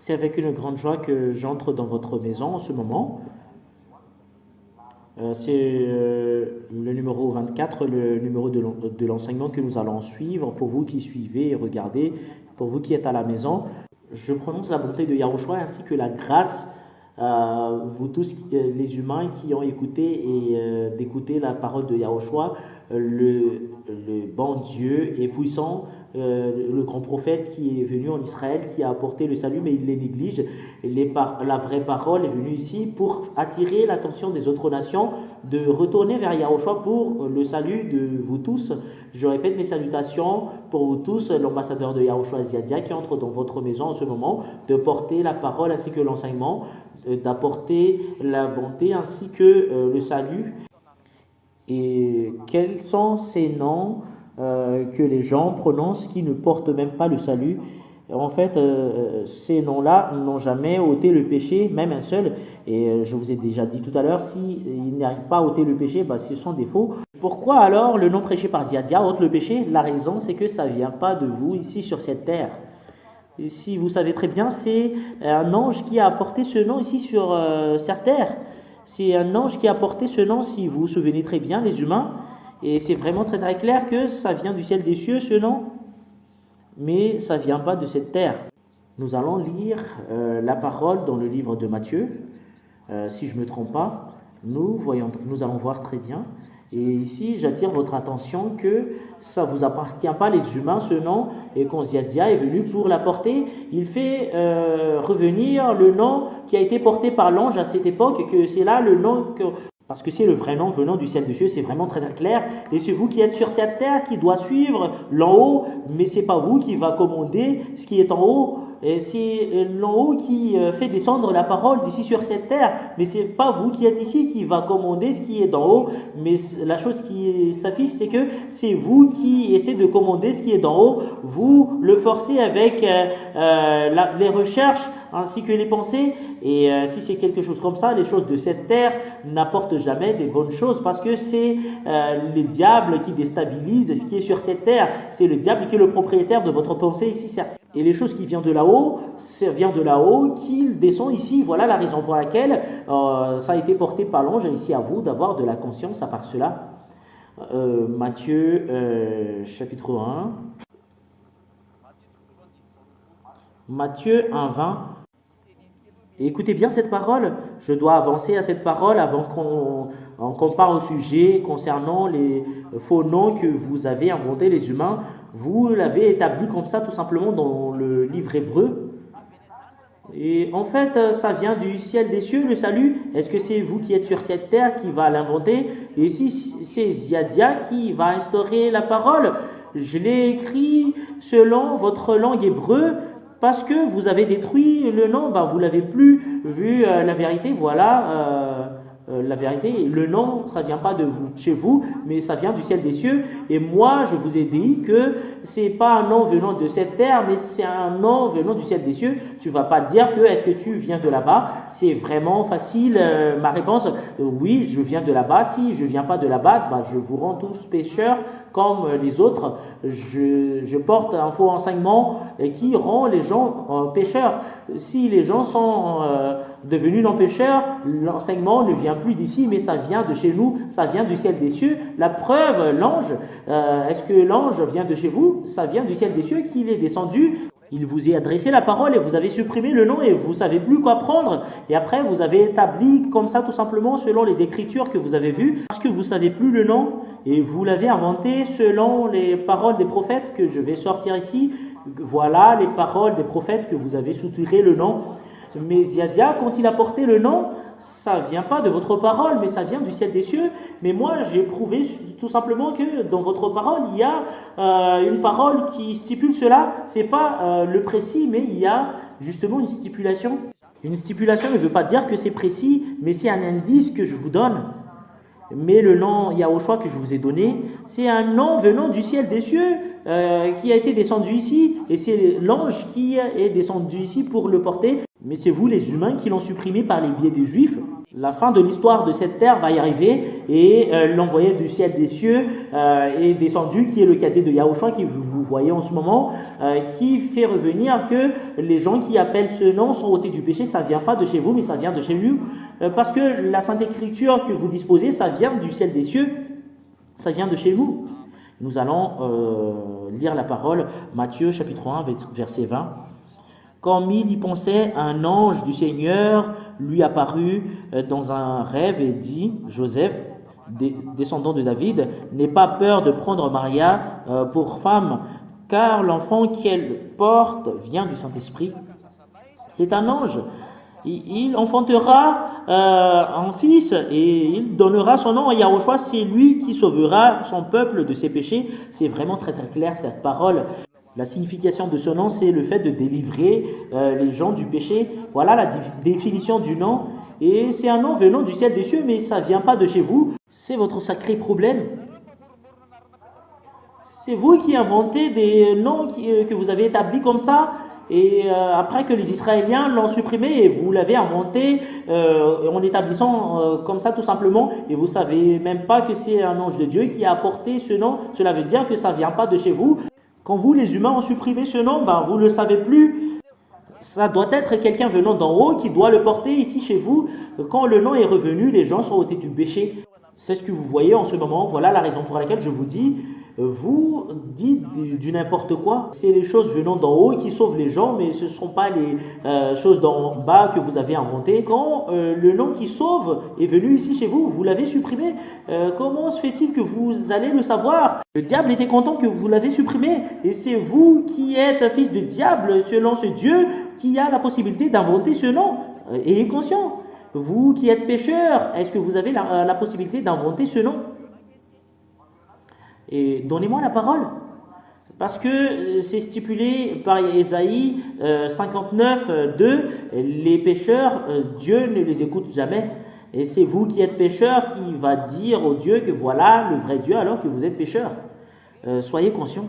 C'est avec une grande joie que j'entre dans votre maison en ce moment. C'est le numéro 24, le numéro de l'enseignement que nous allons suivre pour vous qui suivez et regardez, pour vous qui êtes à la maison. Je prononce la bonté de Yahushua ainsi que la grâce à vous tous les humains qui ont écouté et d'écouter la parole de Yahushua, le bon Dieu et puissant, le grand prophète qui est venu en Israël, qui a apporté le salut, mais il les néglige. La vraie parole est venue ici pour attirer l'attention des autres nations, de retourner vers Yahushua pour le salut de vous tous. Je répète mes salutations pour vous tous, l'ambassadeur de Yahushua Ziadia qui entre dans votre maison en ce moment, de porter la parole ainsi que l'enseignement, d'apporter la bonté ainsi que le salut. Et quels sont ces noms que les gens prononcent qui ne portent même pas le salut? En fait, ces noms-là n'ont jamais ôté le péché, même un seul. Et je vous ai déjà dit tout à l'heure, s'ils n'arrivent pas à ôter le péché, ce sont des faux. Pourquoi alors le nom prêché par Ziadia ôte le péché? La raison, c'est que ça ne vient pas de vous ici sur cette terre. Ici, vous savez très bien, c'est un ange qui a apporté ce nom ici sur cette terre. C'est un ange qui a porté ce nom, si vous vous souvenez très bien, les humains. Et c'est vraiment très très clair que ça vient du ciel des cieux, ce nom. Mais ça ne vient pas de cette terre. Nous allons lire la parole dans le livre de Matthieu. Si je ne me trompe pas, nous allons voir très bien. Et ici, j'attire votre attention que ça ne vous appartient pas les humains, ce nom, et quand Ziadia est venu pour l'apporter, il fait revenir le nom qui a été porté par l'ange à cette époque, et que c'est là le nom parce que c'est le vrai nom venant du ciel des cieux, c'est vraiment très très clair. Et c'est vous qui êtes sur cette terre qui doit suivre l'en haut, mais c'est pas vous qui va commander ce qui est en haut. Et c'est l'en haut qui fait descendre la parole d'ici sur cette terre, mais c'est pas vous qui êtes ici qui va commander ce qui est d'en haut. Mais la chose qui s'affiche, c'est que c'est vous qui essayez de commander ce qui est d'en haut. Vous le forcez avec les recherches ainsi que les pensées. Et si c'est quelque chose comme ça, les choses de cette terre n'apportent jamais des bonnes choses parce que c'est le diable qui déstabilise ce qui est sur cette terre. C'est le diable qui est le propriétaire de votre pensée ici, certes. Et les choses qui viennent de là-haut, ça vient de là-haut, qu'il descend ici. Voilà la raison pour laquelle ça a été porté par l'ange. Ici à vous d'avoir de la conscience à part cela. Matthieu chapitre 1. Matthieu 1, 20. Et écoutez bien cette parole. Je dois avancer à cette parole avant qu'on parle au sujet concernant les faux noms que vous avez inventés les humains. Vous l'avez établi comme ça tout simplement dans le livre hébreu. Et en fait, ça vient du ciel des cieux, le salut. Est-ce que c'est vous qui êtes sur cette terre qui va l'inventer? Et si c'est Ziadia qui va instaurer la parole, je l'ai écrit selon votre langue hébreu. Parce que vous avez détruit le nom, vous l'avez plus vu la vérité, voilà la vérité. Le nom, ça ne vient pas de vous, chez vous, mais ça vient du ciel des cieux. Et moi, je vous ai dit que ce n'est pas un nom venant de cette terre, mais c'est un nom venant du ciel des cieux. Tu ne vas pas dire que est-ce que tu viens de là-bas? C'est vraiment facile. Ma réponse, oui, je viens de là-bas. Si je ne viens pas de là-bas, je vous rends tous pécheurs comme les autres. Je porte un faux enseignement qui rend les gens pécheurs. Si les gens sont devenus non-pécheurs, l'enseignement ne vient plus d'ici, mais ça vient de chez nous, ça vient du ciel des cieux. La preuve, l'ange, est-ce que l'ange vient de chez vous? Ça vient du ciel des cieux qu'il est descendu. Il vous a adressé la parole et vous avez supprimé le nom et vous ne savez plus quoi prendre. Et après, vous avez établi comme ça tout simplement selon les écritures que vous avez vues. Parce que vous ne savez plus le nom et vous l'avez inventé selon les paroles des prophètes que je vais sortir ici. Voilà les paroles des prophètes que vous avez soutiré le nom. Mais Ziadia, quand il a porté le nom, ça ne vient pas de votre parole, mais ça vient du ciel des cieux. Mais moi, j'ai prouvé tout simplement que dans votre parole, il y a une parole qui stipule cela. Ce n'est pas le précis, mais il y a justement une stipulation. Une stipulation ne veut pas dire que c'est précis, mais c'est un indice que je vous donne. Mais le nom Yahushua que je vous ai donné, c'est un nom venant du ciel des cieux qui a été descendu ici. Et c'est l'ange qui est descendu ici pour le porter. Mais c'est vous les humains qui l'ont supprimé par les biais des juifs. La fin de l'histoire de cette terre va y arriver et l'envoyé du ciel des cieux est descendu, qui est le cadet de Yahushua, qui vous voyez en ce moment, qui fait revenir que les gens qui appellent ce nom sont ôtés du péché. Ça ne vient pas de chez vous, mais ça vient de chez lui, parce que la Sainte Écriture que vous disposez, ça vient du ciel des cieux, ça vient de chez vous. Nous allons lire la parole, Matthieu chapitre 1, verset 20. Comme il y pensait, un ange du Seigneur lui apparut dans un rêve et dit, Joseph, descendant de David, n'aie pas peur de prendre Maria pour femme, car l'enfant qu'elle porte vient du Saint-Esprit. C'est un ange. Il enfantera un fils et il donnera son nom à Yahushua. C'est lui qui sauvera son peuple de ses péchés. C'est vraiment très très clair cette parole. La signification de ce nom, c'est le fait de délivrer les gens du péché. Voilà la définition du nom. Et c'est un nom venant du ciel des cieux, mais ça ne vient pas de chez vous. C'est votre sacré problème. C'est vous qui inventez des noms que vous avez établis comme ça. Et après que les Israéliens l'ont supprimé, et vous l'avez inventé en établissant comme ça tout simplement, et vous ne savez même pas que c'est un ange de Dieu qui a apporté ce nom. Cela veut dire que ça ne vient pas de chez vous. Quand vous, les humains, ont supprimé ce nom, vous ne le savez plus. Ça doit être quelqu'un venant d'en haut qui doit le porter ici chez vous. Quand le nom est revenu, les gens sont ôtés du péché. C'est ce que vous voyez en ce moment. Voilà la raison pour laquelle je vous dis, vous dites du n'importe quoi. C'est les choses venant d'en haut qui sauvent les gens, mais ce ne sont pas les choses d'en bas que vous avez inventées. Quand le nom qui sauve est venu ici chez vous, vous l'avez supprimé. Comment se fait-il que vous allez le savoir? Le diable était content que vous l'avez supprimé. Et c'est vous qui êtes un fils de diable, selon ce Dieu, qui a la possibilité d'inventer ce nom. Ayez conscience. Vous qui êtes pécheur, est-ce que vous avez la possibilité d'inventer ce nom? Et donnez-moi la parole. Parce que c'est stipulé par Ésaïe 59, 2, les pécheurs, Dieu ne les écoute jamais. Et c'est vous qui êtes pécheurs qui va dire au Dieu que voilà le vrai Dieu alors que vous êtes pécheurs. Soyez conscients.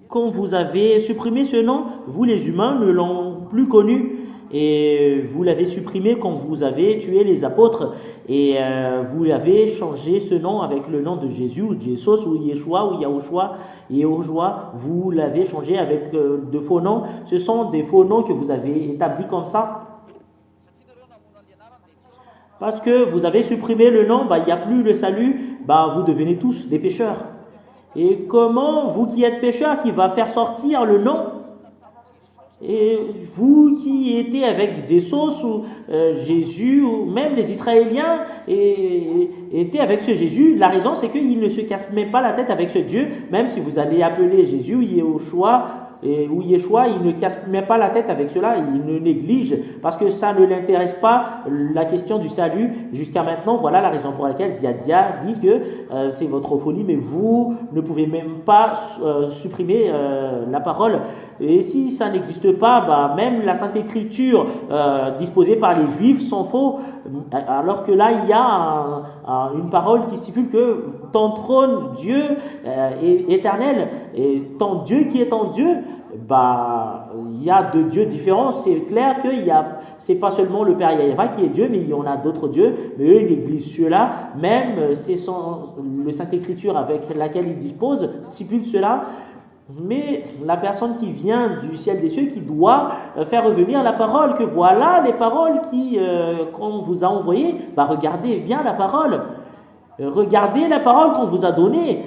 Quand vous avez supprimé ce nom, vous les humains ne l'ont plus connu. Et vous l'avez supprimé quand vous avez tué les apôtres. Et vous avez changé ce nom avec le nom de Jésus, ou Jesus, ou Yeshua, ou Yahushua, Yehoshua. Vous l'avez changé avec de faux noms. Ce sont des faux noms que vous avez établis comme ça. Parce que vous avez supprimé le nom, il n'y a plus le salut, vous devenez tous des pécheurs. Et comment, vous qui êtes pécheurs, qui va faire sortir le nom? Et vous qui étiez avec des sauces ou Jésus, ou même les Israéliens étaient avec ce Jésus, la raison c'est qu'ils ne se cassent même pas la tête avec ce Dieu, même si vous allez appeler Jésus, Yehoshua ou Yeshua, il ne casse même pas la tête avec cela, il ne néglige, parce que ça ne l'intéresse pas, la question du salut jusqu'à maintenant. Voilà la raison pour laquelle Ziadia dit que c'est votre folie, mais vous ne pouvez même pas supprimer la parole. Et si ça n'existe pas, même la Sainte Écriture disposée par les Juifs sont faux, alors que là il y a une parole qui stipule que ton trône, Dieu, est éternel, et ton Dieu qui est ton Dieu, il y a deux dieux différents. C'est clair que c'est pas seulement le Père Yahvé qui est Dieu, mais il y en a d'autres dieux, mais eux ils négligent cela, même c'est le Sainte Écriture avec laquelle ils disposent stipule cela. Mais la personne qui vient du ciel des cieux, qui doit faire revenir la parole, que voilà les paroles qu'on vous a envoyées, regardez bien la parole, regardez la parole qu'on vous a donnée.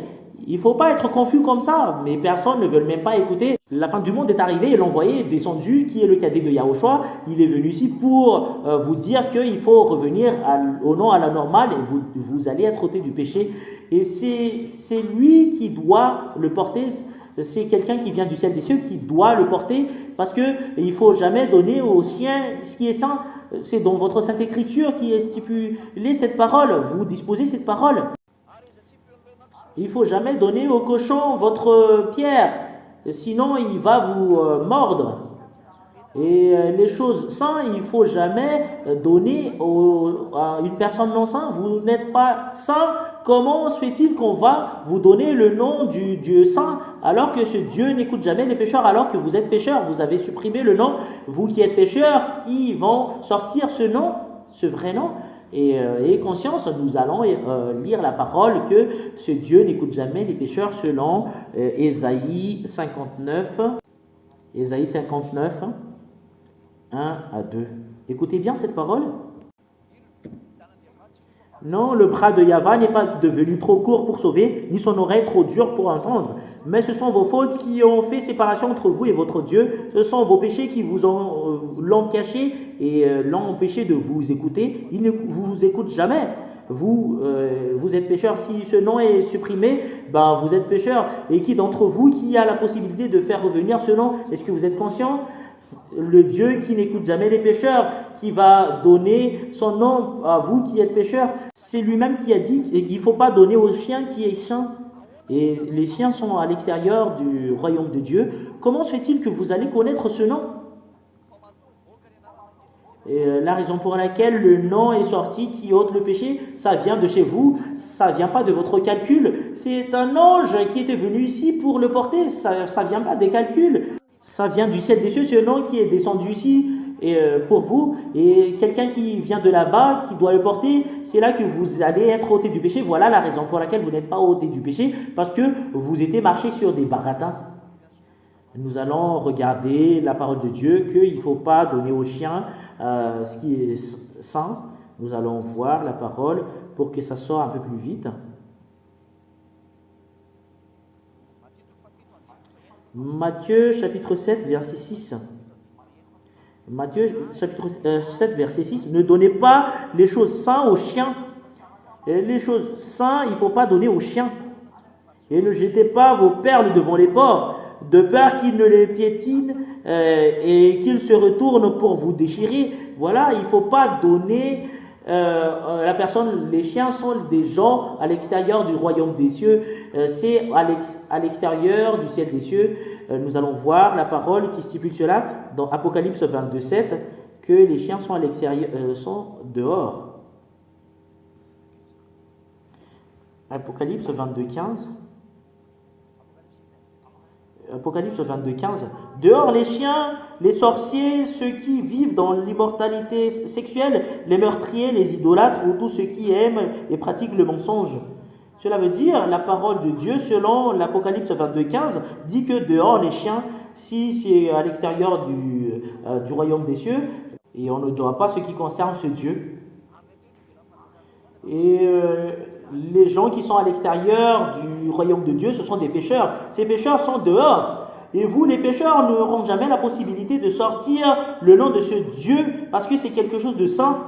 Il ne faut pas être confus comme ça, mais personne ne veut même pas écouter. La fin du monde est arrivée et l'envoyé est descendu, qui est le cadet de Yahushua. Il est venu ici pour vous dire qu'il faut revenir au nom à la normale et vous allez être ôtés du péché. Et c'est lui qui doit le porter. C'est quelqu'un qui vient du ciel des cieux qui doit le porter, parce qu'il ne faut jamais donner aux siens ce qui est saint. C'est dans votre Sainte Écriture qui est stipulé cette parole. Vous disposez cette parole. Il ne faut jamais donner au cochon votre pierre, sinon il va vous mordre. Et les choses saintes, il ne faut jamais donner à une personne non sainte. Vous n'êtes pas saint. Comment se fait-il qu'on va vous donner le nom du Dieu saint alors que ce Dieu n'écoute jamais les pécheurs, alors que vous êtes pécheurs? Vous avez supprimé le nom, vous qui êtes pécheurs, qui vont sortir ce nom ce vrai nom. Et ayez conscience, nous allons lire la parole que ce Dieu n'écoute jamais les pécheurs selon Ésaïe 59, Ésaïe 59, 1 à 2. Écoutez bien cette parole. Non, le bras de Yahva n'est pas devenu trop court pour sauver, ni son oreille trop dure pour entendre. Mais ce sont vos fautes qui ont fait séparation entre vous et votre Dieu. Ce sont vos péchés qui vous l'ont caché et l'ont empêché de vous écouter. Il ne vous écoute jamais. Vous êtes pécheur. Si ce nom est supprimé, ben vous êtes pécheur. Et qui d'entre vous qui a la possibilité de faire revenir ce nom? Est-ce que vous êtes conscient? Le Dieu qui n'écoute jamais les pécheurs, qui va donner son nom à vous qui êtes pécheurs, c'est lui-même qui a dit qu'il ne faut pas donner au chien qui est saint. Et les chiens sont à l'extérieur du royaume de Dieu. Comment se fait-il que vous allez connaître ce nom? Et la raison pour laquelle le nom est sorti qui ôte le péché, ça vient de chez vous, ça vient pas de votre calcul. C'est un ange qui était venu ici pour le porter, ça vient pas des calculs. Ça vient du ciel des cieux, ce nom qui est descendu ici pour vous. Et quelqu'un qui vient de là-bas, qui doit le porter, c'est là que vous allez être ôté du péché. Voilà la raison pour laquelle vous n'êtes pas ôté du péché, parce que vous étiez marché sur des baratins. Nous allons regarder la parole de Dieu, qu'il ne faut pas donner aux chiens ce qui est saint. Nous allons voir la parole pour que ça sorte un peu plus vite. Matthieu chapitre 7, verset 6. Matthieu chapitre 7, verset 6. Ne donnez pas les choses saintes aux chiens. Et les choses saintes, il ne faut pas donner aux chiens. Et ne jetez pas vos perles devant les porcs, de peur qu'ils ne les piétinent et qu'ils se retournent pour vous déchirer. Voilà, il ne faut pas donner la personne. Les chiens sont des gens à l'extérieur du royaume des cieux. C'est à l'extérieur du ciel des cieux. Nous allons voir la parole qui stipule cela dans Apocalypse 22, 7, que les chiens sont à l'extérieur, sont dehors. Apocalypse 22, 15. Apocalypse 22, 15. Dehors les chiens, les sorciers, ceux qui vivent dans l'immortalité sexuelle, les meurtriers, les idolâtres ou tous ceux qui aiment et pratiquent le mensonge. Cela veut dire, la parole de Dieu, selon l'Apocalypse 22, 15, dit que dehors les chiens, si c'est à l'extérieur du royaume des cieux, et on ne doit pas ce qui concerne ce Dieu. Et les gens qui sont à l'extérieur du royaume de Dieu, ce sont des pécheurs. Ces pécheurs sont dehors. Et vous, les pécheurs, n'auront jamais la possibilité de sortir le nom de ce Dieu, parce que c'est quelque chose de saint.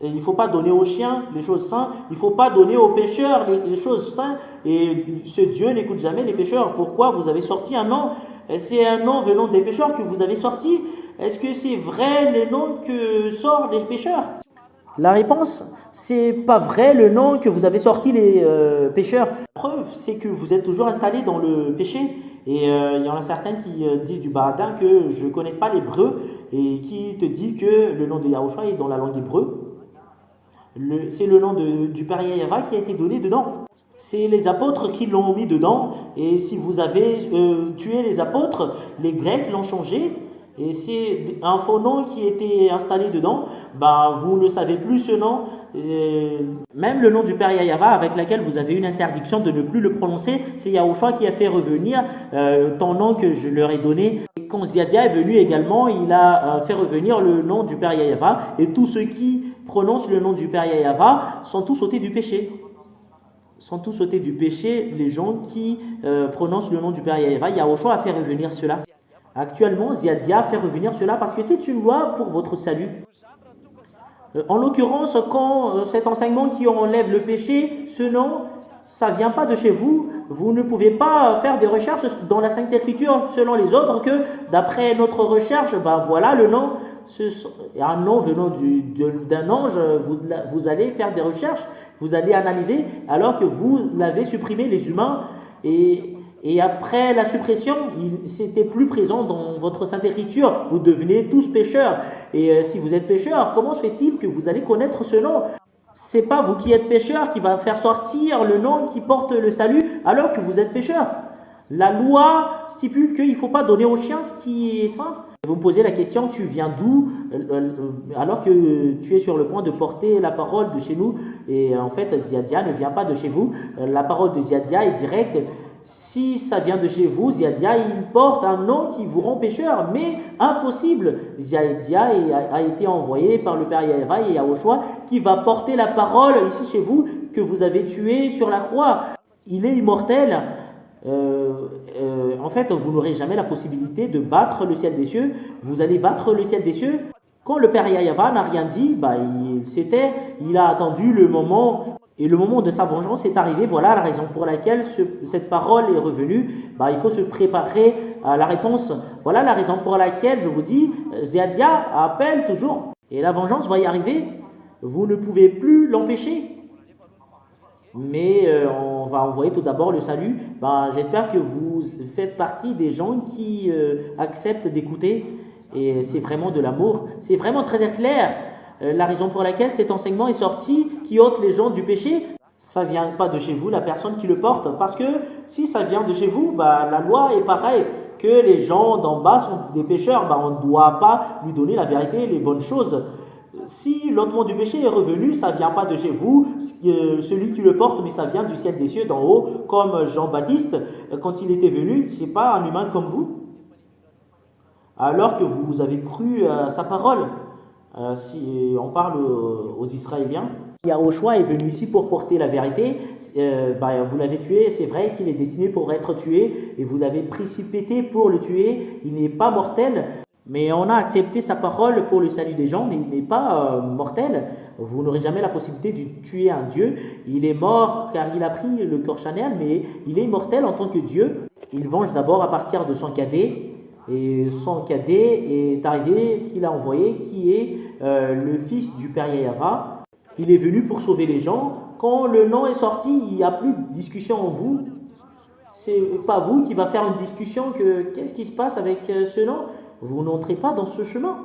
Il ne faut pas donner aux chiens les choses saintes, il ne faut pas donner aux pécheurs les choses saintes. Et ce Dieu n'écoute jamais les pécheurs. Pourquoi vous avez sorti un nom? C'est un nom venant des pécheurs que vous avez sorti. Est-ce que c'est vrai le nom que sortent les pécheurs? La réponse, c'est pas vrai le nom que vous avez sorti les pécheurs. La preuve, c'est que vous êtes toujours installé dans le péché. Et il y en a certains qui disent du baratin que je ne connais pas l'hébreu et qui te dit que le nom de Yahushua est dans la langue hébreu. C'est le nom du Père Yahva qui a été donné dedans. C'est les apôtres qui l'ont mis dedans. Et si vous avez tué les apôtres, les Grecs l'ont changé. Et c'est un faux nom qui était installé dedans. Vous ne savez plus ce nom. Même le nom du Père Yahva avec lequel vous avez une interdiction de ne plus le prononcer, c'est Yahushua qui a fait revenir ton nom que je leur ai donné. Et quand Ziadia est venu également, il a fait revenir le nom du Père Yahva. Et tous ceux qui prononcent le nom du Père Yahva sont tous ôtés du péché. Sont tous ôtés du péché, les gens qui prononcent le nom du Père Yahva. Yahushua a fait revenir cela. Actuellement, Ziadia fait revenir cela parce que c'est une loi pour votre salut. En l'occurrence, quand cet enseignement qui enlève le péché, ce nom, ça ne vient pas de chez vous. Vous ne pouvez pas faire des recherches dans la Sainte Écriture selon les autres que d'après notre recherche, voilà le nom, un nom venant d'un ange, vous allez faire des recherches, vous allez analyser, alors que vous l'avez supprimé les humains et après la suppression, c'était plus présent dans votre Sainte Écriture. Vous devenez tous pécheurs. Et si vous êtes pécheurs, comment se fait-il que vous allez connaître ce nom? C'est pas vous qui êtes pécheurs qui va faire sortir le nom qui porte le salut alors que vous êtes pécheurs. La loi stipule qu'il ne faut pas donner aux chiens ce qui est saint. Vous me posez la question, tu viens d'où alors que tu es sur le point de porter la parole de chez nous? Et en fait, Ziadia ne vient pas de chez vous. La parole de Ziadia est directe. Si ça vient de chez vous, Ziadia, il porte un nom qui vous rend pécheur, mais impossible. Ziadia a été envoyé par le Père Yahva et Yahushua qui va porter la parole ici chez vous que vous avez tué sur la croix. Il est immortel. En fait, vous n'aurez jamais la possibilité de battre le ciel des cieux. Vous allez battre le ciel des cieux. Quand le Père Yahva n'a rien dit, il a attendu le moment. Et le moment de sa vengeance est arrivé. Voilà la raison pour laquelle cette parole est revenue. Il faut se préparer à la réponse. Voilà la raison pour laquelle je vous dis, Ziadia appelle toujours. Et la vengeance va y arriver. Vous ne pouvez plus l'empêcher. Mais on va envoyer tout d'abord le salut. J'espère que vous faites partie des gens qui acceptent d'écouter. Et c'est vraiment de l'amour. C'est vraiment très clair. La raison pour laquelle cet enseignement est sorti, qui ôte les gens du péché, ça ne vient pas de chez vous, la personne qui le porte. Parce que si ça vient de chez vous, la loi est pareille. Que les gens d'en bas sont des pécheurs, on ne doit pas lui donner la vérité, les bonnes choses. Si l'ôtement du péché est revenu, ça ne vient pas de chez vous, celui qui le porte, mais ça vient du ciel des cieux d'en haut, comme Jean-Baptiste, quand il était venu, ce n'est pas un humain comme vous. Alors que vous avez cru à sa parole. Si on parle aux Israéliens, Yahushua est venu ici pour porter la vérité. Vous l'avez tué, c'est vrai qu'il est destiné pour être tué, et vous l'avez précipité pour le tuer. Il n'est pas mortel, mais on a accepté sa parole pour le salut des gens, mais il n'est pas mortel. Vous n'aurez jamais la possibilité de tuer un Dieu. Il est mort car il a pris le corps charnel, mais il est immortel en tant que Dieu. Il venge d'abord à partir de son cadet. Et son cadet est arrivé, qu'il a envoyé, qui est le fils du Père Yahva. Il est venu pour sauver les gens. Quand le nom est sorti, il n'y a plus de discussion en vous. C'est pas vous qui va faire une discussion que qu'est-ce qui se passe avec ce nom. Vous n'entrez pas dans ce chemin.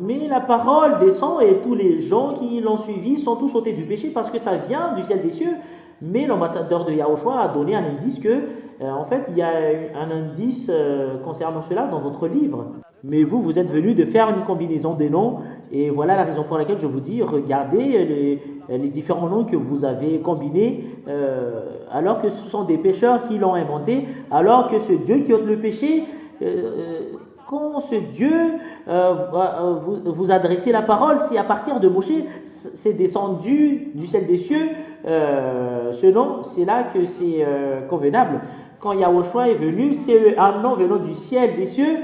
Mais la parole descend et tous les gens qui l'ont suivi sont tous ôtés du péché parce que ça vient du ciel des cieux. Mais l'ambassadeur de Yahushua a donné un indice que, en fait, il y a un indice concernant cela dans votre livre. Mais vous êtes venu de faire une combinaison des noms. Et voilà la raison pour laquelle je vous dis, regardez les différents noms que vous avez combinés, alors que ce sont des pécheurs qui l'ont inventé, alors que ce Dieu qui ôte le péché, quand ce Dieu vous adressez la parole, si à partir de Moshe, c'est descendu du ciel des cieux, ce nom, c'est là que c'est convenable. Quand Yahushua est venu, c'est un nom venant du ciel des cieux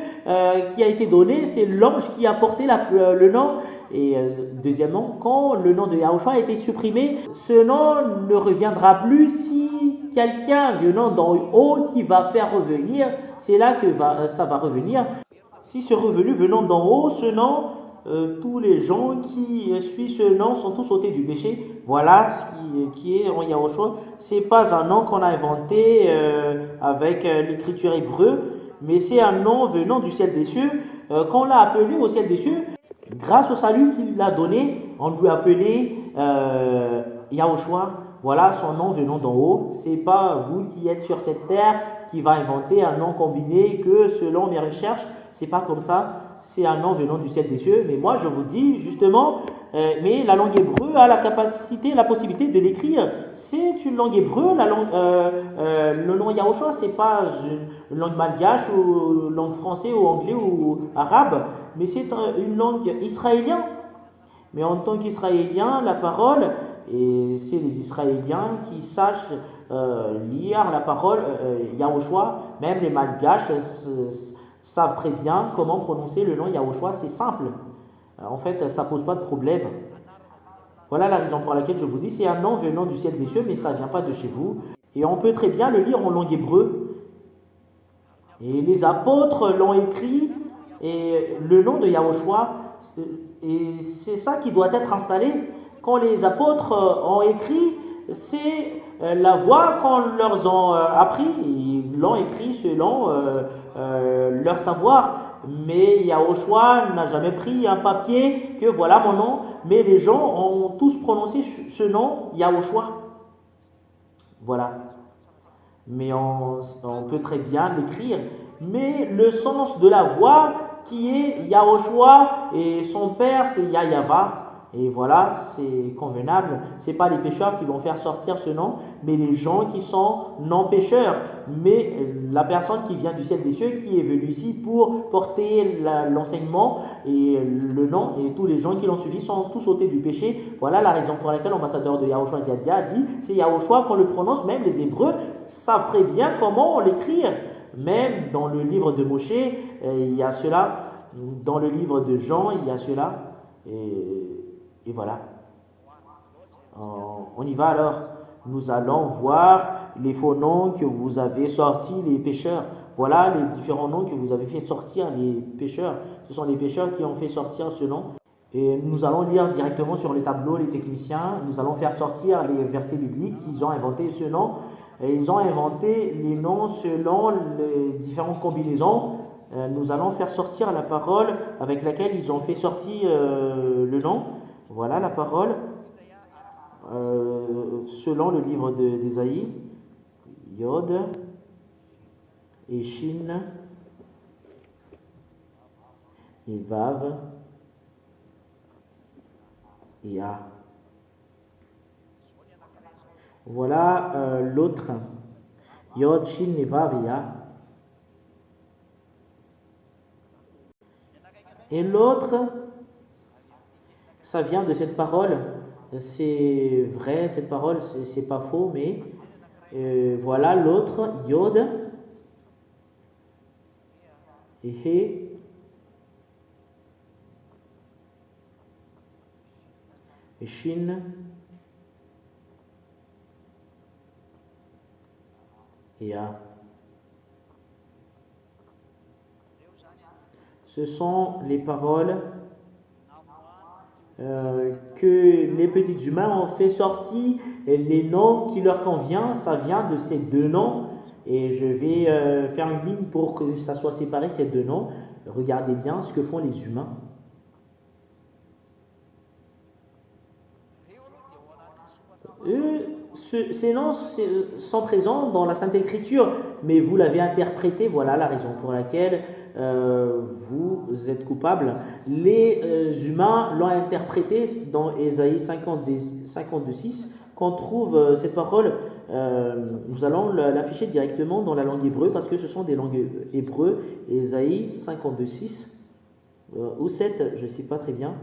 qui a été donné, c'est l'ange qui a porté le nom. Et deuxièmement, quand le nom de Yahushua a été supprimé, ce nom ne reviendra plus si quelqu'un venant d'en haut qui va faire revenir, c'est là que ça va revenir. Si c'est revenu venant d'en haut, ce nom, tous les gens qui suivent ce nom sont tous ôtés du péché. Voilà ce qui est en Yahushua. Ce n'est pas un nom qu'on a inventé avec l'écriture hébreu, mais c'est un nom venant du ciel des cieux. Quand on l'a appelé au ciel des cieux, grâce au salut qu'il a donné, on lui a appelé Yahushua. Voilà son nom venant d'en haut. Ce n'est pas vous qui êtes sur cette terre qui va inventer un nom combiné que selon mes recherches, c'est pas comme ça. C'est un nom venant du ciel des cieux. Mais moi, je vous dis justement, mais la langue hébreu a la possibilité de l'écrire. C'est une langue hébreu. Le nom Yahushua, c'est pas une langue malgache ou une langue française ou anglais ou arabe, mais c'est une langue israélienne. Mais en tant qu'Israélien, la parole, et c'est les Israéliens qui sachent lire la parole Yahushua, même les malgaches savent très bien comment prononcer le nom Yahushua, c'est simple. En fait, ça ne pose pas de problème. Voilà la raison pour laquelle je vous dis, c'est un nom venant du ciel des cieux, mais ça ne vient pas de chez vous. Et on peut très bien le lire en langue hébreu. Et les apôtres l'ont écrit, et le nom de Yahushua, et c'est ça qui doit être installé. Quand les apôtres ont écrit, c'est la voix qu'on leur a appris. Ils l'ont écrit selon leur savoir. Mais Yahushua n'a jamais pris un papier que voilà mon nom. Mais les gens ont tous prononcé ce nom, Yahushua. Voilà. Mais on peut très bien l'écrire. mais le sens de la voix qui est Yahushua et son père c'est Yahava. Et voilà, c'est convenable. Ce n'est pas les pécheurs qui vont faire sortir ce nom, mais les gens qui sont non pécheurs. Mais la personne qui vient du ciel des cieux, qui est venue ici pour porter l'enseignement et le nom, et tous les gens qui l'ont suivi sont tous ôtés du péché. Voilà la raison pour laquelle l'ambassadeur de Yahushua Ziadia a dit, c'est Yahushua qu'on le prononce, même les Hébreux savent très bien comment l'écrire. Même dans le livre de Moshe, il y a cela. Dans le livre de Jean, il y a cela. Et voilà. On y va alors. Nous allons voir les faux noms que vous avez sortis, les pécheurs. Voilà les différents noms que vous avez fait sortir, les pécheurs. Ce sont les pécheurs qui ont fait sortir ce nom. Et nous allons lire directement sur le tableau, les techniciens. Nous allons faire sortir les versets bibliques. Ils ont inventé ce nom. Et ils ont inventé les noms selon les différentes combinaisons. Nous allons faire sortir la parole avec laquelle ils ont fait sortir le nom. Voilà la parole selon le livre d'Ésaïe, Yod et Shin et Vav et A. Voilà l'autre, Yod, Shin et Vav et A. Et l'autre, ça vient de cette parole, c'est vrai, cette parole, c'est pas faux, mais voilà l'autre, Yod, et He, et Shin, et A. Ce sont les paroles que les petits humains ont fait sortir, et les noms qui leur conviennent, ça vient de ces deux noms. Et je vais faire une ligne pour que ça soit séparé, ces deux noms. Regardez bien ce que font les humains. Ces noms sont présents dans la Sainte Écriture, mais vous l'avez interprété, voilà la raison pour laquelle vous êtes coupable. Les humains l'ont interprété dans Ésaïe 52:6, qu'on trouve cette parole. Nous allons l'afficher directement dans la langue hébreu parce que ce sont des langues hébreux. Ésaïe 52:6 ou 7, je ne sais pas très bien.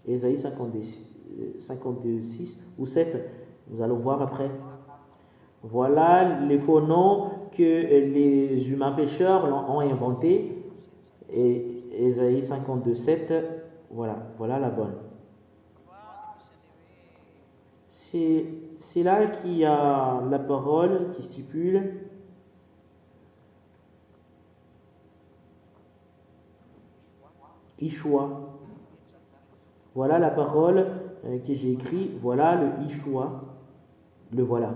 Ésaïe 52:6 ou 7, nous allons voir après. Voilà les faux noms que les humains pécheurs ont inventés. Et Ésaïe 52:7, voilà la bonne. C'est là qu'il y a la parole qui stipule Yeshua. Voilà la parole que j'ai écrite. Voilà le Yeshua. Le voilà.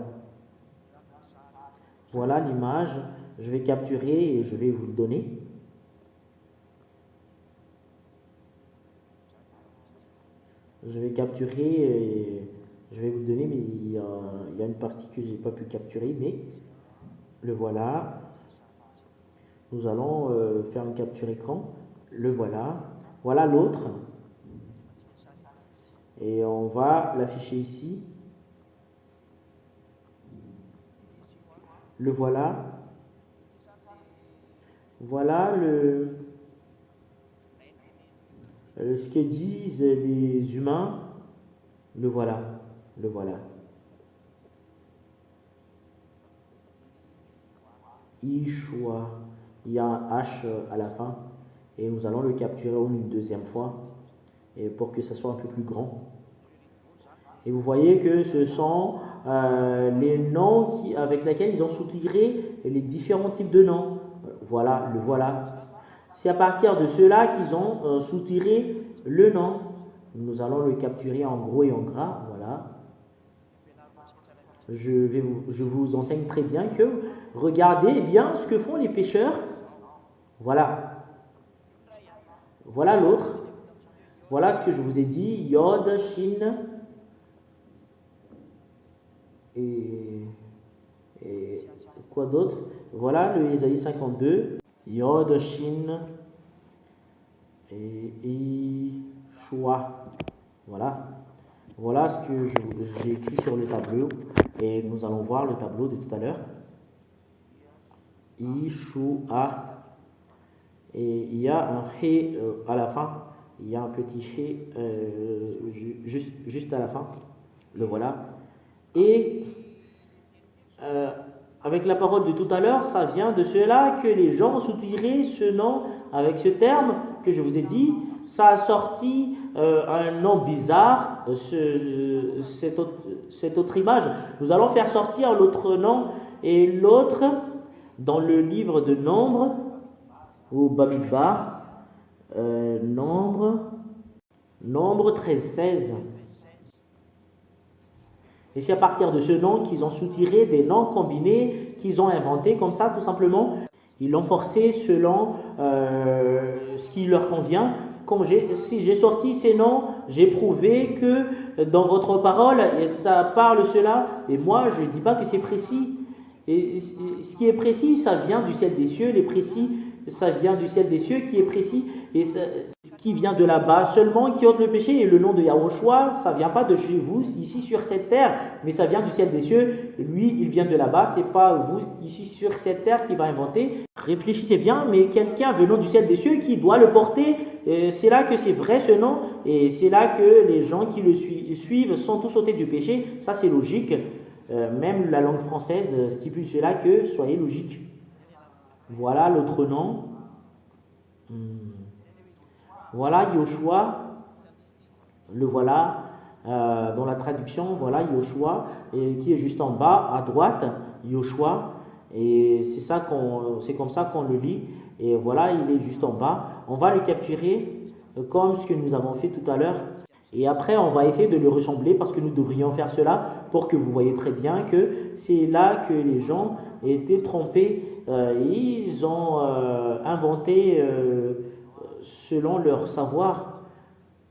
Voilà l'image. Je vais capturer et je vais vous le donner. Je vais capturer et je vais vous le donner, mais il y a une partie que je n'ai pas pu capturer, mais le voilà. Nous allons faire une capture écran. Le voilà. Voilà l'autre. Et on va l'afficher ici. Le voilà. Voilà ce que disent les humains. Le voilà. Le voilà. Yeshua. Il y a un H à la fin. Et nous allons le capturer une deuxième fois. Et pour que ça soit un peu plus grand. Et vous voyez que ce sont les noms avec lesquels ils ont soutiré les différents types de noms. Voilà, le voilà. C'est à partir de cela qu'ils ont soutiré le nom. Nous allons le capturer en gros et en gras. Voilà. Je vous enseigne très bien que regardez bien ce que font les pécheurs. Voilà. Voilà l'autre. Voilà ce que je vous ai dit. Yod, Shin et Quoi d'autre? Voilà le Ésaïe 52. Yod, Shin et Ishua. Voilà. Voilà ce que j'ai écrit sur le tableau. Et nous allons voir le tableau de tout à l'heure. Ishua. Et il y a un He à la fin. Il y a un petit He juste à la fin. Le voilà. Et avec la parole de tout à l'heure, ça vient de cela que les gens soutiraient ce nom avec ce terme que je vous ai dit. Ça a sorti un nom bizarre, cette autre image. Nous allons faire sortir l'autre nom et l'autre dans le livre de Nombres ou Bamidbar, Nombre 13-16. Et c'est à partir de ce nom qu'ils ont soutiré des noms combinés qu'ils ont inventés comme ça, tout simplement. Ils l'ont forcé selon ce qui leur convient. Comme si j'ai sorti ces noms, j'ai prouvé que dans votre parole, ça parle cela. Et moi, je ne dis pas que c'est précis. Et ce qui est précis, ça vient du ciel des cieux. Les précis, ça vient du ciel des cieux qui est précis. Et ce qui vient de là-bas seulement, qui ôte le péché. Et le nom de Yahushua, ça ne vient pas de chez vous, ici sur cette terre, mais ça vient du ciel des cieux. Et lui, il vient de là-bas. Ce n'est pas vous, ici sur cette terre, qui va inventer. Réfléchissez bien, mais quelqu'un venant du ciel des cieux qui doit le porter. C'est là que c'est vrai ce nom. Et c'est là que les gens qui le suivent sont tous ôtés du péché. Ça, c'est logique. Même la langue française stipule cela, que soyez logique. Voilà l'autre nom. Voilà Yoshua, le voilà dans la traduction, voilà Yoshua, qui est juste en bas à droite, Yoshua, et c'est comme ça qu'on le lit, et voilà, il est juste en bas. On va le capturer comme ce que nous avons fait tout à l'heure, et après on va essayer de le ressembler parce que nous devrions faire cela pour que vous voyez très bien que c'est là que les gens étaient trompés, ils ont inventé selon leur savoir,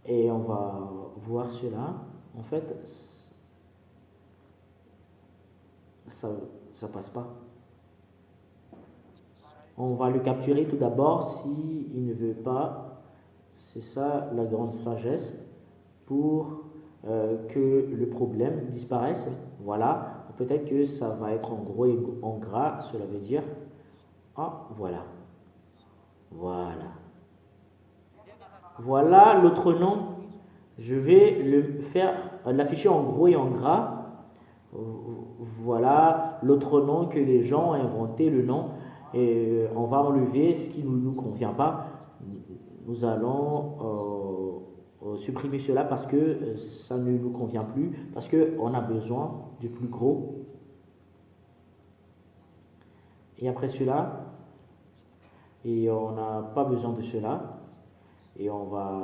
et on va voir cela. En fait, ça passe pas. On va le capturer tout d'abord s'il ne veut pas. C'est ça la grande sagesse pour que le problème disparaisse. Voilà, peut-être que ça va être en gros et en gras, cela veut dire voilà. Voilà l'autre nom. Je vais l'afficher en gros et en gras. Voilà l'autre nom que les gens ont inventé, le nom. Et on va enlever ce qui ne nous convient pas. Nous allons supprimer cela parce que ça ne nous convient plus. Parce qu'on a besoin du plus gros. Et après cela, et on n'a pas besoin de cela. Et on va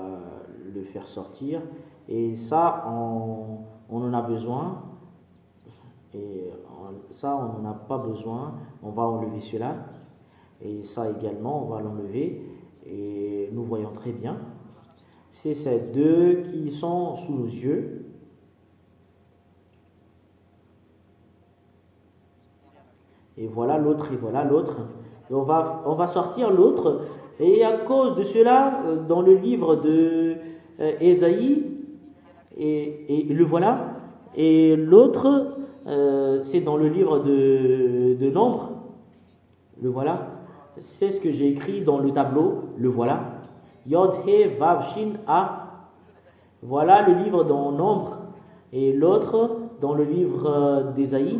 le faire sortir. Et ça, on en a besoin. Et ça, on n'en a pas besoin. On va enlever cela. Et ça également, on va l'enlever. Et nous voyons très bien. C'est ces deux qui sont sous nos yeux. Et voilà l'autre, et voilà l'autre. Et on va sortir l'autre. Et à cause de cela, dans le livre de Ésaïe, et le voilà. Et l'autre, c'est dans le livre de Nombres. Le voilà. C'est ce que j'ai écrit dans le tableau. Le voilà. Yod, He, Vav, Shin, A. Voilà le livre dans Nombres. Et l'autre, dans le livre d'Ésaïe.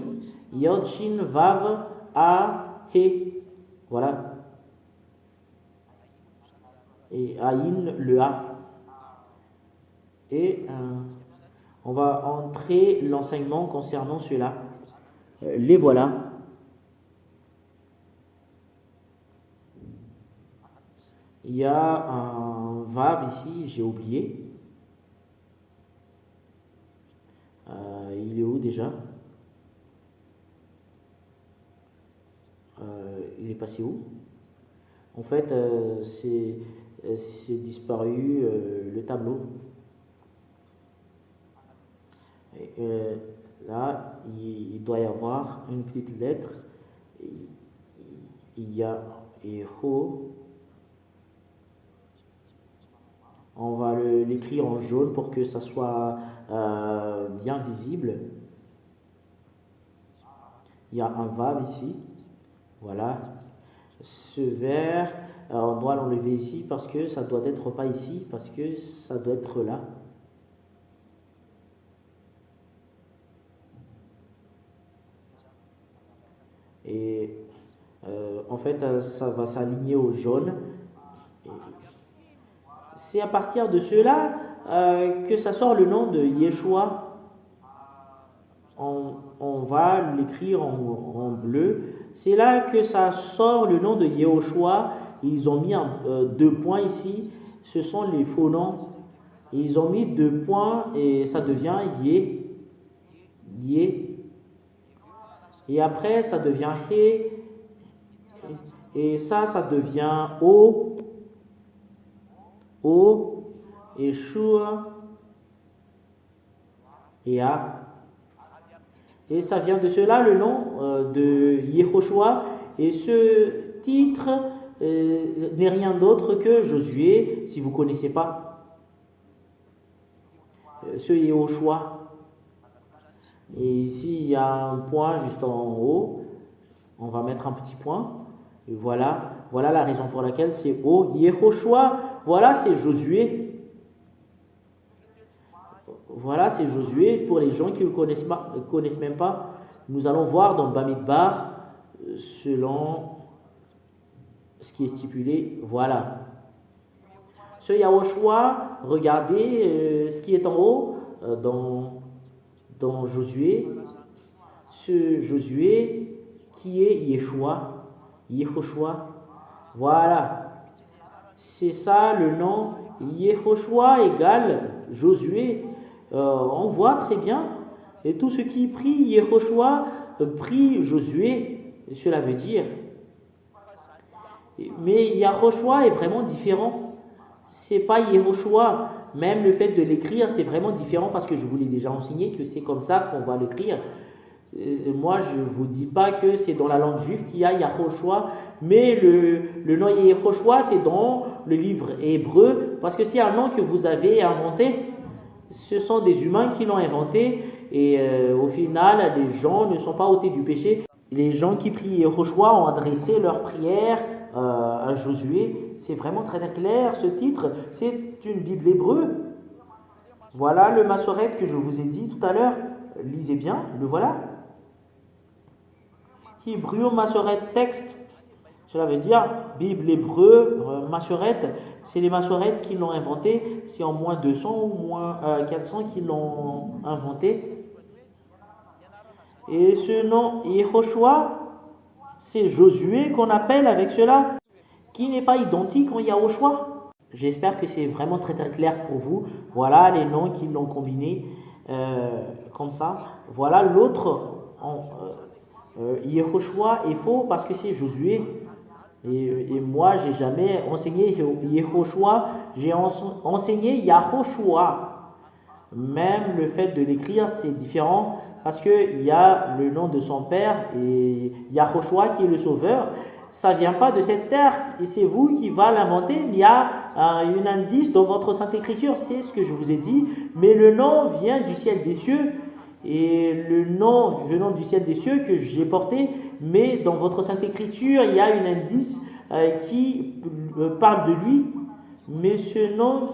Yod, Shin, Vav, A, He. Voilà. Et Aïn, le A. Et on va entrer l'enseignement concernant cela. Les voilà. Il y a un Vav ici, j'ai oublié. Il est où déjà? Il est passé où? En fait, c'est disparu le tableau. Et, là, il doit y avoir une petite lettre Yeho. On va l'écrire en jaune pour que ça soit bien visible. Il y a un vav ici. Voilà. Ce vert, on doit l'enlever ici parce que ça doit être pas ici, parce que ça doit être là. Et en fait, ça va s'aligner au jaune. C'est à partir de cela que ça sort le nom de Yeshua. On va l'écrire en bleu. C'est là que ça sort le nom de Yehoshua. Ils ont mis deux points ici. Ce sont les faux noms. Ils ont mis deux points et ça devient Yé. Et après, ça devient He. Et ça devient O. Et Shua. Et A. Et ça vient de cela le nom de Yehoshua. Et ce titre n'est rien d'autre que Josué, si vous ne connaissez pas ce Yehoshua. Et ici, il y a un point juste en haut. On va mettre un petit point. Et voilà la raison pour laquelle c'est O. Yehoshua, voilà, c'est Josué. Voilà, c'est Josué. Pour les gens qui ne le connaissent même pas, nous allons voir dans Bamidbar, selon ce qui est stipulé. Voilà. Ce Yahushua, regardez ce qui est en haut dans Josué. Ce Josué qui est Yehoshua. Voilà. C'est ça le nom. Yehoshua égale Josué. On voit très bien. Et tout ce qui prie Yehoshua prie Josué. Cela veut dire. Mais Yahoshua est vraiment différent. C'est pas Yehoshua. Même le fait de l'écrire, c'est vraiment différent parce que je vous l'ai déjà enseigné que c'est comme ça qu'on va l'écrire. Moi, je ne vous dis pas que c'est dans la langue juive qu'il y a Yahoshua, mais le nom Yehoshua, c'est dans le livre hébreu parce que c'est un nom que vous avez inventé. Ce sont des humains qui l'ont inventé et au final, les gens ne sont pas ôtés du péché. Les gens qui prient Yehoshua ont adressé leur prière à Josué. C'est vraiment très clair ce titre. C'est une Bible hébreu. Voilà le Massoret que je vous ai dit tout à l'heure. Lisez bien, le voilà. Hébreu Massoret texte. Cela veut dire Bible hébreu, Massoret. C'est les Massoret qui l'ont inventé. C'est en moins 200 ou moins 400 qui l'ont inventé. Et ce nom Yehoshua, c'est Josué qu'on appelle avec cela, qui n'est pas identique en Yahushua. J'espère que c'est vraiment très clair pour vous. Voilà les noms qui l'ont combiné comme ça. Voilà l'autre, Yehoshua est faux parce que c'est Josué. Et moi, j'ai jamais enseigné Yehoshua, j'ai enseigné Yahoshua. Même le fait de l'écrire, c'est différent parce qu'il y a le nom de son père et Yahoshua qui est le sauveur. Ça ne vient pas de cette terre et c'est vous qui va l'inventer. Il y a un indice dans votre Sainte Écriture, c'est ce que je vous ai dit. Mais le nom vient du ciel des cieux et le nom venant du ciel des cieux que j'ai porté. Mais dans votre Sainte Écriture, il y a un indice qui parle de lui. Mais ce nom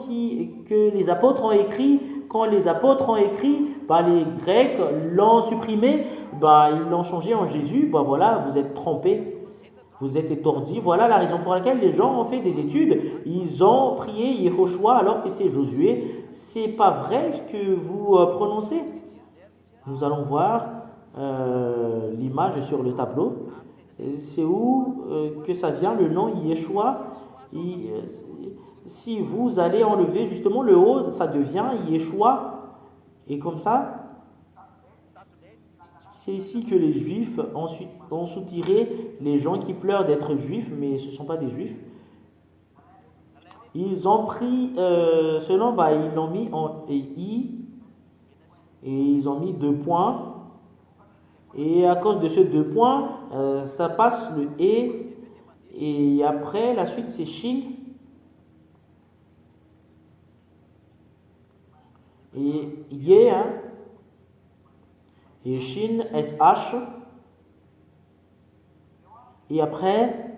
que les apôtres ont écrit, quand les apôtres ont écrit, les Grecs l'ont supprimé, ils l'ont changé en Jésus. Voilà, vous êtes trompés. Vous êtes étourdis. Voilà la raison pour laquelle les gens ont fait des études. Ils ont prié Yehoshua alors que c'est Josué. C'est pas vrai ce que vous prononcez. Nous allons voir l'image sur le tableau. C'est où que ça vient le nom Yeshua. Si vous allez enlever justement le haut, ça devient Yeshua. Et comme ça, c'est ici que les Juifs ont soutiré les gens qui pleurent d'être Juifs, mais ce ne sont pas des Juifs. Ils ont pris ce nom, ils l'ont mis en I, et ils ont mis deux points. Et à cause de ce deux points, ça passe le et après la suite c'est Shin et Ye, hein, et Shin, SH, et après,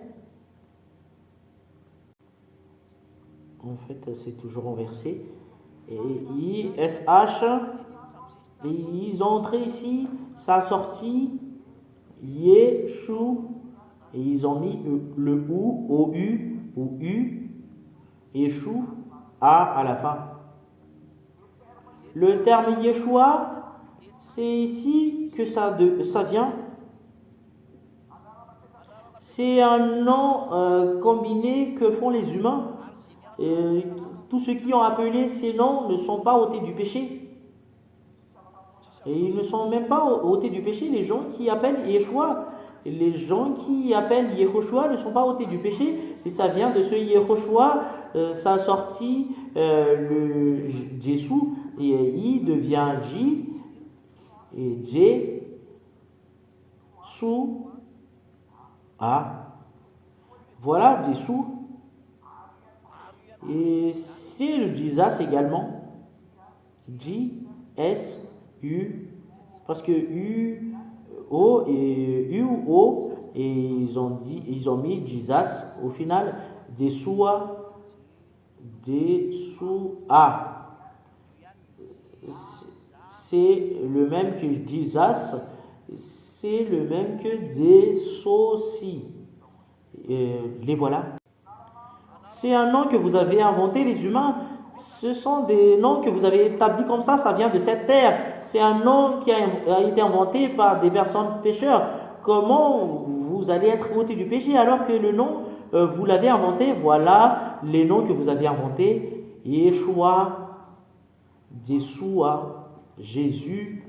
en fait c'est toujours inversé, et I, SH, et ils ont entré ici, ça a sorti Ye, Shu, et ils ont mis le OU, ou U, et Shu, A à la fin. Le terme Yeshua, c'est ici que ça vient. C'est un nom combiné que font les humains. Et tous ceux qui ont appelé ces noms ne sont pas ôtés du péché. Et ils ne sont même pas ôtés du péché, les gens qui appellent Yeshua. Les gens qui appellent Yehoshua ne sont pas ôtés du péché. Et ça vient de ce Yehoshua, ça a sorti le Jésus, et I devient J, et J, Su, A. Voilà, Jésus. Et c'est le Jesus également. J, S, U, parce que U, O et U, O, et ils ont mis Jesus au final, Desua, Desua. C'est le même que Jesus, c'est le même que Desosi. Les voilà. C'est un nom que vous avez inventé, les humains. Ce sont des noms que vous avez établis comme ça vient de cette terre. C'est un nom qui a été inventé par des personnes pécheurs. Comment vous allez être ôté du péché alors que le nom, vous l'avez inventé? Voilà les noms que vous avez inventés. Yeshua, Yeshua, Jésus,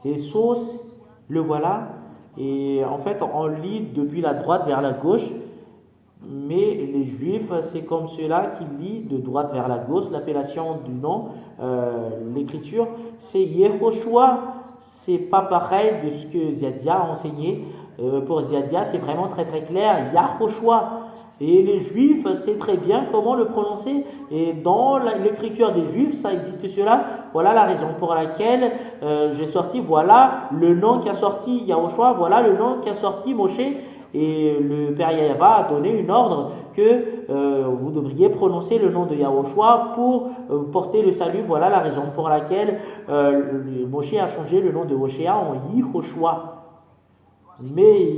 Jésus, le voilà. Et en fait, on lit depuis la droite vers la gauche. Mais les juifs, c'est comme ceux-là qui lisent de droite vers la gauche. L'appellation du nom, l'écriture, c'est Yehoshua. C'est pas pareil de ce que Ziadia a enseigné. Pour Ziadia, c'est vraiment très très clair. Yahoshua. Et les juifs savent très bien comment le prononcer. Et dans l'écriture des juifs, ça existe cela. Voilà la raison pour laquelle j'ai sorti, voilà le nom qui a sorti Yahoshua, voilà le nom qui a sorti Moshe. Et le Père Yahva a donné une ordre que vous devriez prononcer le nom de Yahoshua pour porter le salut. Voilà la raison pour laquelle Moshe a changé le nom de Hoshea en Yehoshua. Mais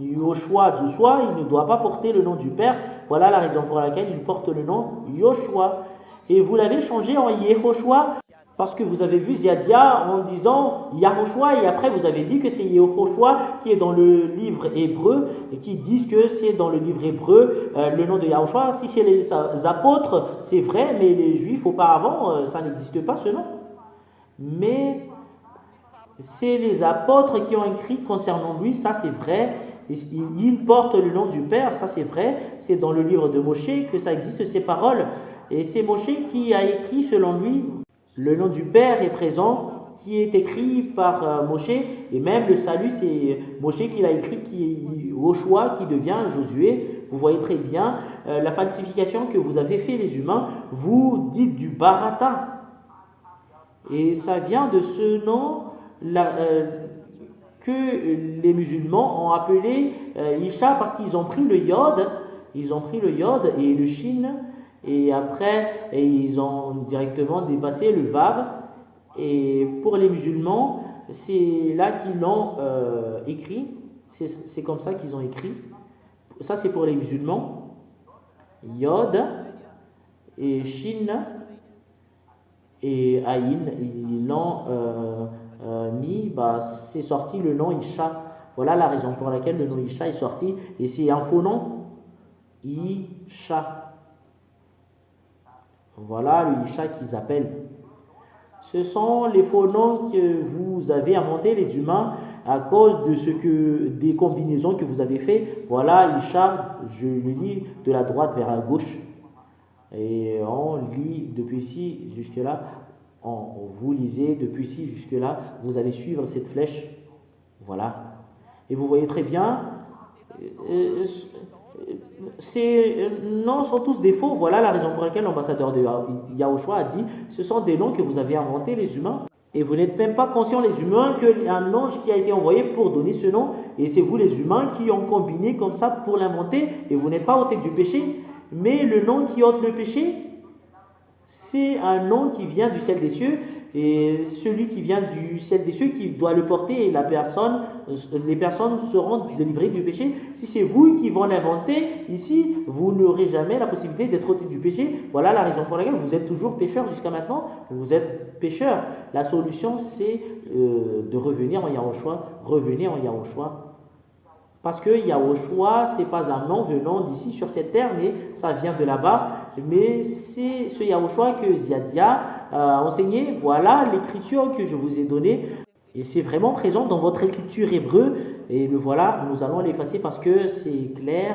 Yoshua, Joshua, il ne doit pas porter le nom du Père. Voilà la raison pour laquelle il porte le nom Yoshua. Et vous l'avez changé en Yehoshua parce que vous avez vu Ziadia en disant Yahoshua et après vous avez dit que c'est Yehoshua qui est dans le livre hébreu et qui disent que c'est dans le livre hébreu le nom de Yahoshua. Si c'est les apôtres, c'est vrai, mais les juifs auparavant, ça n'existe pas ce nom. Mais c'est les apôtres qui ont écrit concernant lui, ça c'est vrai. Il porte le nom du Père, ça c'est vrai. C'est dans le livre de Moshe que ça existe ces paroles. Et c'est Moshe qui a écrit selon lui. Le nom du Père est présent, qui est écrit par Moshe. Et même le salut, c'est Moshe qui l'a écrit, qui est Joshua, qui devient Josué. Vous voyez très bien la falsification que vous avez fait les humains. Vous dites du baratin. Et ça vient de ce nom que les musulmans ont appelé Isha parce qu'ils ont pris le yod, et le shin, et après ils ont directement dépassé le vav. Et pour les musulmans, c'est là qu'ils l'ont écrit, c'est comme ça qu'ils ont écrit. Ça c'est pour les musulmans, yod et shin et aïn, ils l'ont mis, c'est sorti le nom Isha. Voilà la raison pour laquelle le nom Isha est sorti. Et c'est un faux nom, Isha. Voilà le Isha qu'ils appellent. Ce sont les faux noms que vous avez inventés les humains à cause de des combinaisons que vous avez fait. Voilà Isha, je le lis de la droite vers la gauche. Et on lit depuis ici jusque là. Vous lisez depuis ici jusque là, vous allez suivre cette flèche. Voilà. Et vous voyez très bien, ces noms sont tous des faux. Voilà la raison pour laquelle l'ambassadeur de Yahushua a dit, ce sont des noms que vous avez inventés les humains. Et vous n'êtes même pas conscients les humains qu'il y a un ange qui a été envoyé pour donner ce nom. Et c'est vous les humains qui ont combiné comme ça pour l'inventer. Et vous n'êtes pas ôté du péché. Mais le nom qui ôte le péché, c'est un nom qui vient du ciel des cieux. Et celui qui vient du ciel des cieux qui doit le porter, et les personnes seront délivrées du péché. Si c'est vous qui vont l'inventer, ici, vous n'aurez jamais la possibilité d'être ôté du péché. Voilà la raison pour laquelle vous êtes toujours pécheur jusqu'à maintenant. Vous êtes pécheur. La solution, c'est de revenir en Yahushua. Revenir en Yahushua. Parce que Yahushua, ce n'est pas un nom venant d'ici sur cette terre, mais ça vient de là-bas. Mais c'est ce Yahushua que Ziadia a enseigné. Voilà l'écriture que je vous ai donnée. Et c'est vraiment présent dans votre écriture hébreu. Et le voilà, nous allons l'effacer parce que c'est clair.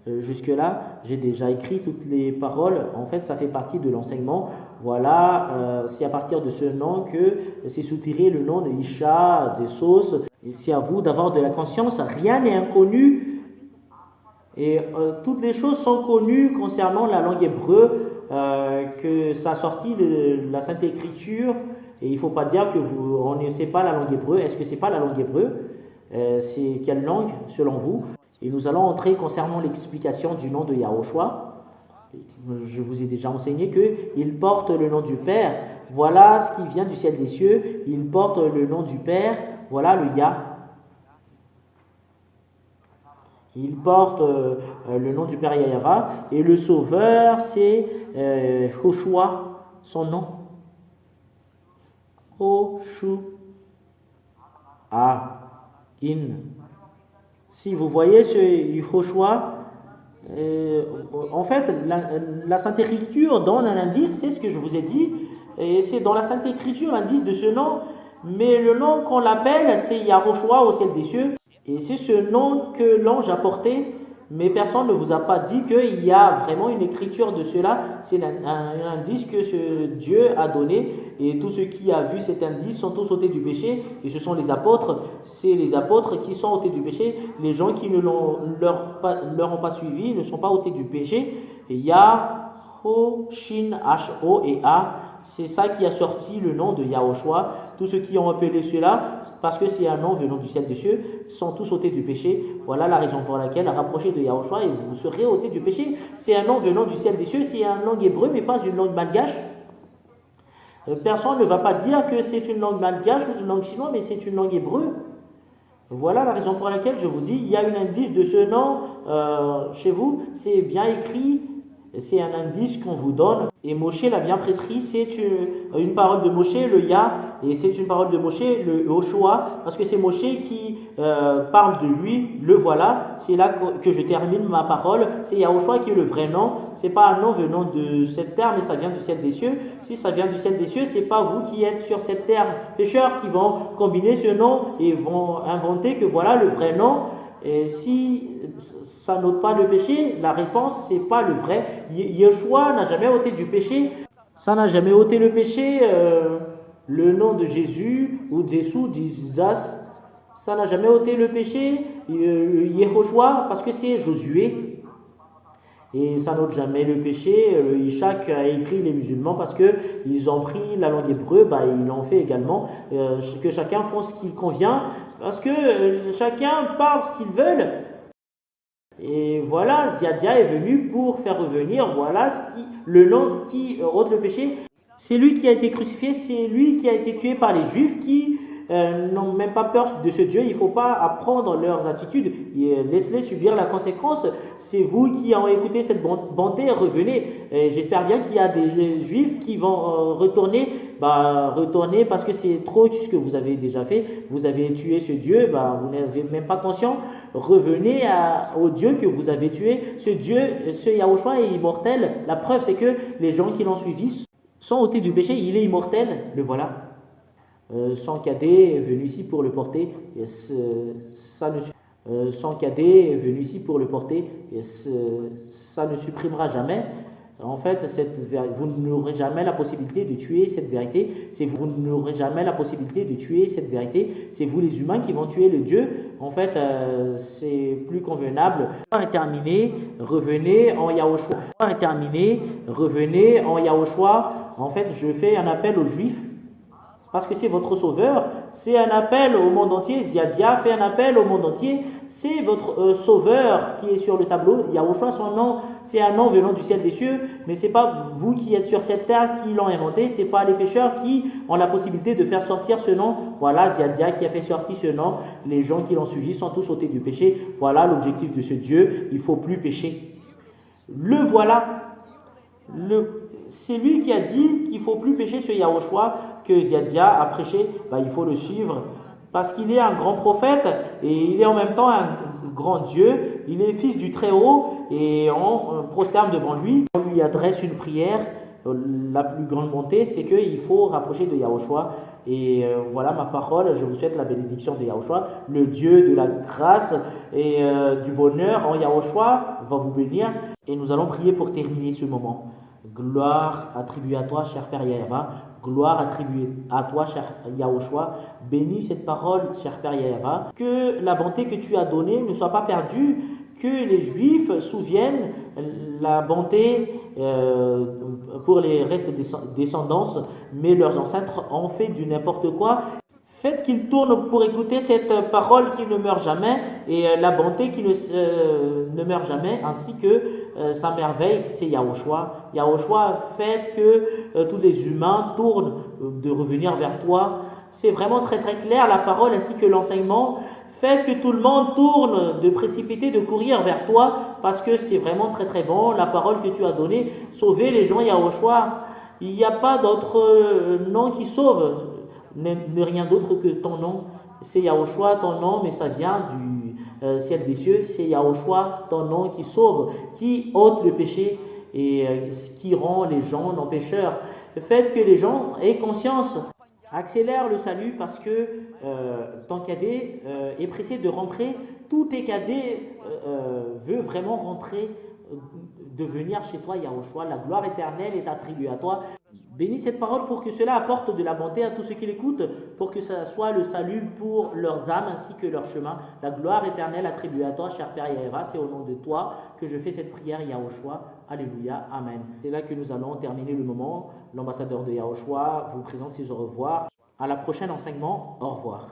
Jusque-là, j'ai déjà écrit toutes les paroles. En fait, ça fait partie de l'enseignement. Voilà, c'est à partir de ce nom que c'est soutiré le nom de Isha, des sauces. Et c'est à vous d'avoir de la conscience. Rien n'est inconnu. Et toutes les choses sont connues concernant la langue hébreu, que ça a sorti de la Sainte Écriture. Et il ne faut pas dire on ne sait pas la langue hébreu. Est-ce que ce n'est pas la langue hébreu? C'est quelle langue selon vous? Et nous allons entrer concernant l'explication du nom de Yahushua. Je vous ai déjà enseigné qu'il porte le nom du Père. Voilà ce qui vient du ciel des cieux. Il porte le nom du Père. Voilà le Yah. Il porte le nom du Père Yahara. Et le Sauveur, c'est Joshua, son nom. Hoshua. In. Si vous voyez ce Joshua, en fait, la Sainte Écriture donne un indice, c'est ce que je vous ai dit, et c'est dans la Sainte Écriture l'indice de ce nom, mais le nom qu'on l'appelle, c'est Yahushua au ciel des cieux, et c'est ce nom que l'ange a porté, mais personne ne vous a pas dit qu'il y a vraiment une écriture de cela, c'est un indice que ce Dieu a donné, et tous ceux qui ont vu cet indice sont tous ôtés du péché, et ce sont les apôtres, c'est les apôtres qui sont ôtés du péché, les gens qui ne leur ont pas suivi ne sont pas ôtés du péché. Et Yahoo, Shin, H-O et A, c'est ça qui a sorti le nom de Yahushua. Tous ceux qui ont appelé cela, parce que c'est un nom venant du ciel des cieux, sont tous ôtés du péché. Voilà la raison pour laquelle rapprochez de Yahushua et vous serez ôtés du péché. C'est un nom venant du ciel des cieux, c'est une langue hébreu, mais pas une langue malgache. Personne ne va pas dire que c'est une langue malgache ou une langue chinoise, mais c'est une langue hébreu. Voilà la raison pour laquelle je vous dis, il y a un indice de ce nom chez vous, c'est bien écrit, c'est un indice qu'on vous donne. Et Moshe l'a bien prescrit, c'est une parole de Moshe, le Yah, et c'est une parole de Moshe, le Joshua, parce que c'est Moshe qui parle de lui, le voilà. C'est là que je termine ma parole. C'est Yahushua qui est le vrai nom. C'est pas un nom venant de cette terre, mais ça vient du ciel des cieux. Si ça vient du ciel des cieux, c'est pas vous qui êtes sur cette terre pécheurs qui vont combiner ce nom et vont inventer que voilà le vrai nom. Et si ça n'ôte pas le péché, la réponse c'est pas le vrai. Yeshua n'a jamais ôté du péché. Ça n'a jamais ôté le péché. Le nom de Jésus ou Jésus, Jesus, ça n'a jamais ôté le péché. Yehoshua, parce que c'est Josué. Et ça n'ôte jamais le péché. Ishak a écrit les musulmans parce qu'ils ont pris la langue hébreu, ils l'ont fait également. Que chacun fasse ce qu'il convient, parce que chacun parle ce qu'il veut. Et voilà, Ziadia est venu pour faire revenir, voilà le nom qui ôte le péché. C'est lui qui a été crucifié, c'est lui qui a été tué par les Juifs qui n'ont même pas peur de ce Dieu. Il ne faut pas apprendre leurs attitudes, laisse-les subir la conséquence. C'est vous qui avez écouté cette bonté, revenez. J'espère bien qu'il y a des Juifs qui vont retourner parce que c'est trop ce que vous avez déjà fait. Vous avez tué ce Dieu, vous n'avez même pas conscience. Revenez au Dieu que vous avez tué. Ce Dieu, ce Yahushua est immortel. La preuve, c'est que les gens qui l'ont suivi sont ôtés du péché. Il est immortel, le voilà. Son cadet est venu ici pour le porter. Et son cadet est venu ici pour le porter. Et ça ne supprimera jamais. En fait, vous n'aurez jamais la possibilité de tuer cette vérité. Vous n'aurez jamais la possibilité de tuer cette vérité. C'est vous les humains qui vont tuer le Dieu. En fait, c'est plus convenable. Est terminé, revenez en Yahushua. Est terminé, revenez en Yahushua. En fait, je fais un appel aux Juifs parce que c'est votre sauveur. C'est un appel au monde entier. Ziadia fait un appel au monde entier. C'est votre sauveur qui est sur le tableau. Yahushua, son nom, c'est un nom venant du ciel des cieux, mais ce n'est pas vous qui êtes sur cette terre qui l'ont inventé. Ce n'est pas les pécheurs qui ont la possibilité de faire sortir ce nom. Voilà Ziadia qui a fait sortir ce nom. Les gens qui l'ont suivi sont tous ôtés du péché. Voilà l'objectif de ce Dieu. Il ne faut plus pécher. Le voilà. C'est lui qui a dit qu'il ne faut plus pécher ce Yahushua que Ziadia a prêché. Il faut le suivre parce qu'il est un grand prophète et il est en même temps un grand Dieu. Il est fils du Très-Haut et on prosterne devant lui. On lui adresse une prière. La plus grande bonté, c'est qu'il faut rapprocher de Yahushua. Et voilà ma parole. Je vous souhaite la bénédiction de Yahushua. Le Dieu de la grâce et du bonheur en Yahushua va vous bénir. Et nous allons prier pour terminer ce moment. Gloire attribuée à toi, cher Père Yahva. Gloire attribuée à toi, cher Yahushua. Bénis cette parole, cher Père Yahva. Que la bonté que tu as donnée ne soit pas perdue. Que les Juifs souviennent la bonté pour les restes descendances, mais leurs ancêtres ont fait du n'importe quoi. Faites qu'ils tournent pour écouter cette parole qui ne meurt jamais et la bonté qui ne meurt jamais, ainsi que sa merveille, c'est Yahushua. Yahushua, faites que tous les humains tournent de revenir vers toi. C'est vraiment très très clair la parole ainsi que l'enseignement. Faites que tout le monde tourne, de précipiter, de courir vers toi, parce que c'est vraiment très très bon, la parole que tu as donnée. Sauvez les gens, Yahushua. Il n'y a pas d'autre nom qui sauve. N'est rien d'autre que ton nom. C'est Yahushua, ton nom, mais ça vient du ciel des cieux. C'est Yahushua, ton nom qui sauve, qui ôte le péché et qui rend les gens non pécheurs. Faites que les gens aient conscience. Accélère le salut parce que ton cadet est pressé de rentrer. Tous tes cadets veut vraiment rentrer, de venir chez toi, Yahushua. La gloire éternelle est attribuée à toi. Bénis cette parole pour que cela apporte de la bonté à tous ceux qui l'écoutent, pour que ça soit le salut pour leurs âmes ainsi que leur chemin. La gloire éternelle attribuée à toi, cher Père Yahva, c'est au nom de toi que je fais cette prière, Yahushua. Alléluia, Amen. C'est là que nous allons terminer le moment. L'ambassadeur de Yahushua vous présente ses au revoir. À la prochaine enseignement, au revoir.